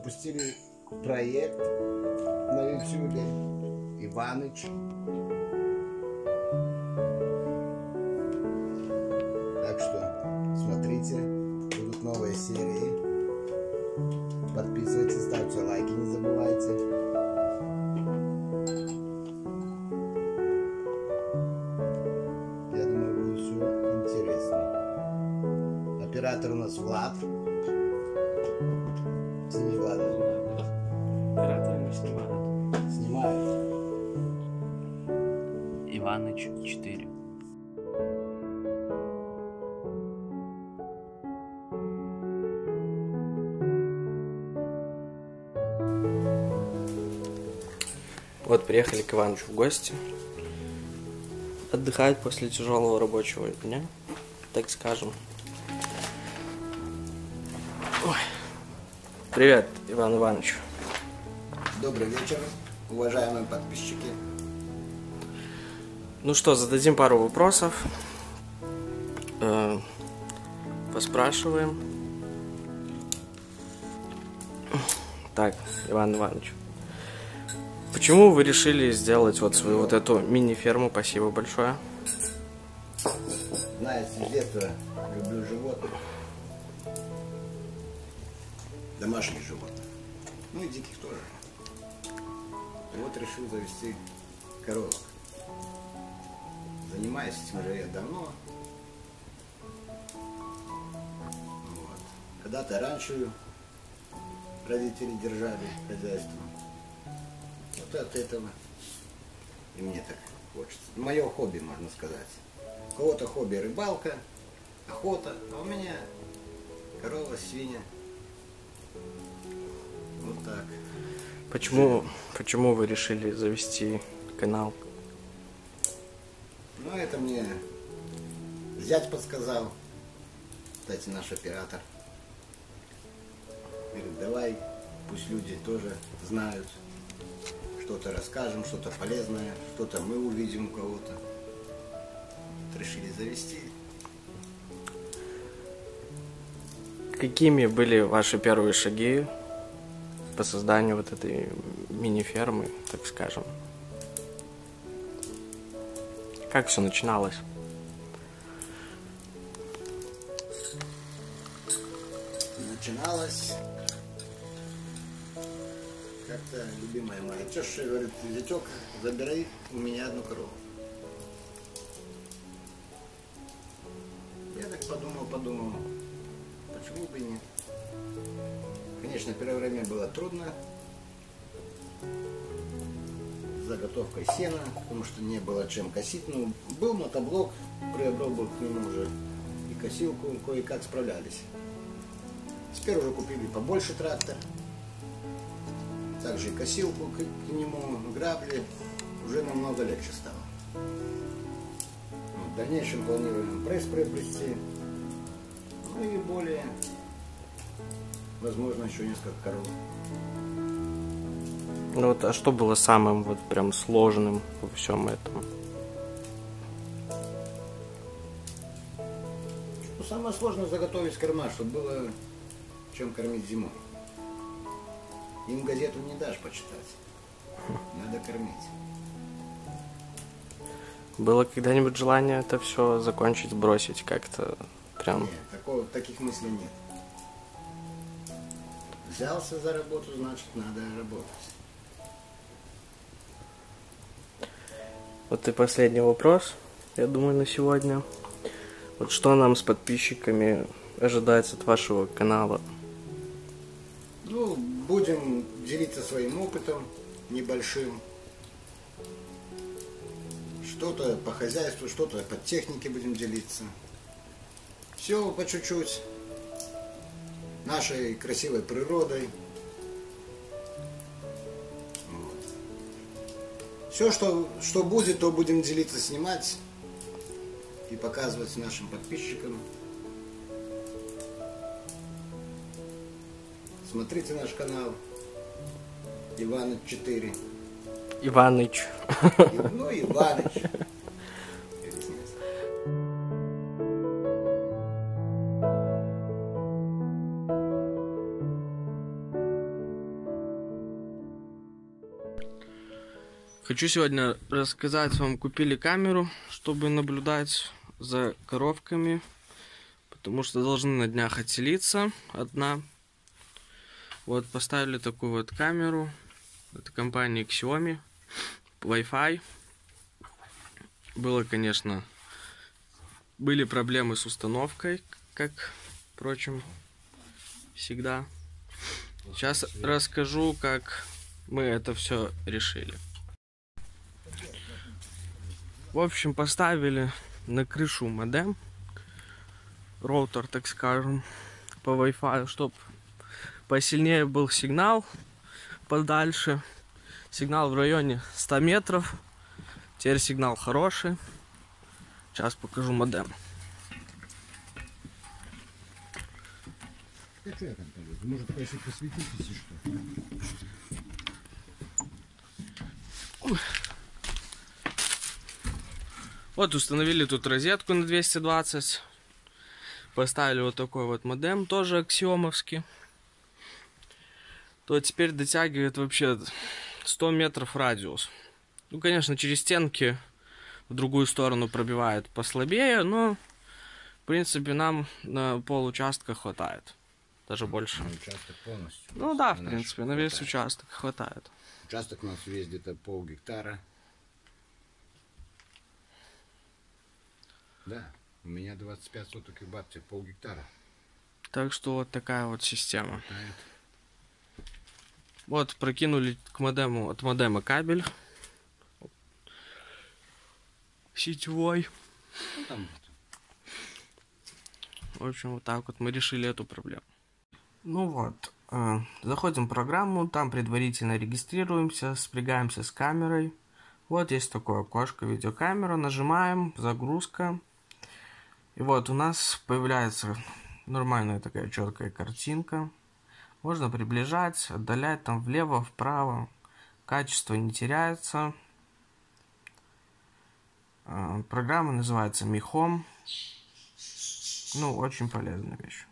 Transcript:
запустили проект на YouTube Иваныч. Так что смотрите, будут новые серии. Подписывайтесь, ставьте лайки, не забывайте. Я думаю, будет все интересно. Оператор у нас Влад. Сними Влада. Оператор не снимает. Снимает. Иваныч 4. Вот приехали к Иванычу в гости. Отдыхать после тяжелого рабочего дня, так скажем. Ой. Привет, Иван Иванович. Добрый вечер, уважаемые подписчики. Ну что, зададим пару вопросов. Поспрашиваем. Так, Иван Иванович. Почему вы решили сделать вот свою вот эту мини-ферму? Спасибо большое. Знаете, с детства люблю животных. Домашних животных. Ну и диких тоже. И вот решил завести коровок. Занимаюсь этим уже я давно. Вот. Когда-то раньше родители держали хозяйство. Вот от этого и мне так хочется. Мое хобби, можно сказать. У кого-то хобби рыбалка, охота, а у меня корова, свинья. Вот так. Почему вы решили завести канал? Ну, это мне зять подсказал. Кстати, наш оператор. Говорит, давай, пусть люди тоже знают. Что-то расскажем, что-то полезное, что-то мы увидим у кого-то. Решили завести. Какими были ваши первые шаги по созданию вот этой мини-фермы, так скажем? Как все начиналось? Начиналось как-то любимая моя теща говорит, зятек, забирай у меня одну корову. Я так подумал, почему бы и нет. Конечно, первое время было трудно с заготовкой сена, потому что не было чем косить. Ну, был мотоблок, приобрел был к нему уже и косилку, кое-как справлялись. Теперь уже купили побольше трактор. Также и косилку к нему, грабли, уже намного легче стало. В дальнейшем планируем пресс приобрести, ну и более, возможно, еще несколько коров. Ну вот, а что было самым вот прям сложным во всем этом? Ну, самое сложное заготовить корма, чтобы было чем кормить зимой. Им газету не дашь почитать. Надо кормить. Было когда-нибудь желание это все закончить, бросить как-то прям? Нет, таких мыслей нет. Взялся за работу, значит, надо работать. Вот и последний вопрос, я думаю, на сегодня. Вот что нам с подписчиками ожидать от вашего канала? Ну, будем делиться своим опытом небольшим. Что-то по хозяйству, что-то по технике будем делиться. Все по чуть-чуть. Нашей красивой природой. Вот. Все, что будет, то будем делиться, снимать и показывать нашим подписчикам. Смотрите наш канал Иваныч 4. Иваныч. Ну, Иваныч. Хочу сегодня рассказать вам, купили камеру, чтобы наблюдать за коровками, потому что должны на днях отселиться одна. Вот поставили такую вот камеру, это компания Xiaomi, Wi-Fi. Были проблемы с установкой, как, впрочем, всегда. Сейчас расскажу, как мы это все решили. В общем, поставили на крышу модем, роутер, так скажем, по Wi-Fi, чтобы посильнее был сигнал подальше. Сигнал в районе 100 метров. Теперь сигнал хороший. Сейчас покажу модем. Может, если посветить, если что. Вот установили тут розетку на 220. Поставили вот такой вот модем, тоже аксиомовский. То теперь дотягивает вообще 100 метров радиус. Ну, конечно, через стенки в другую сторону пробивает послабее, но, в принципе, нам на получастка хватает. Даже больше. На участок полностью? Ну да, в принципе, на весь участок хватает. Участок у нас весь где-то полгектара. Да, у меня 25 соток и бабки, полгектара. Так что вот такая вот система. Хватает. Вот прокинули к модему, от модема кабель сетевой. Ну, там. В общем, вот так вот мы решили эту проблему. Ну вот, заходим в программу, там предварительно регистрируемся, спрягаемся с камерой. Вот есть такое окошко, видеокамера, нажимаем, загрузка. И вот у нас появляется нормальная такая четкая картинка. Можно приближать, отдалять там влево, вправо. Качество не теряется. Программа называется Mi Home. Ну, очень полезная вещь.